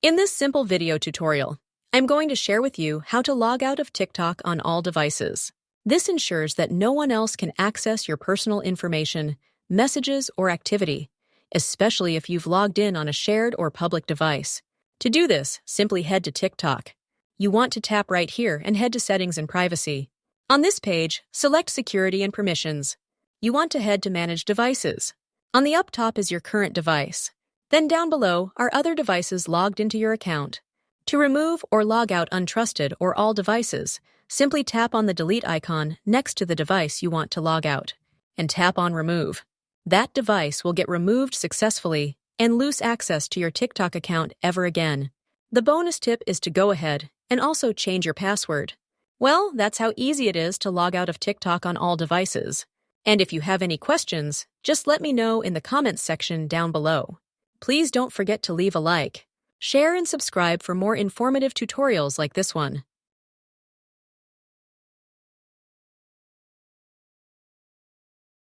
In this simple video tutorial, I'm going to share with you how to log out of TikTok on all devices. This ensures that no one else can access your personal information, messages, or activity, especially if you've logged in on a shared or public device. To do this, simply head to TikTok. You want to tap right here and head to Settings and Privacy. On this page, select Security and Permissions. You want to head to Manage Devices. On the up top is your current device. Then down below are other devices logged into your account. To remove or log out untrusted or all devices, simply tap on the delete icon next to the device you want to log out, and tap on Remove. That device will get removed successfully and lose access to your TikTok account ever again. The bonus tip is to go ahead and also change your password. Well, that's how easy it is to log out of TikTok on all devices. And if you have any questions, just let me know in the comments section down below. Please don't forget to leave a like, share, and subscribe for more informative tutorials like this one.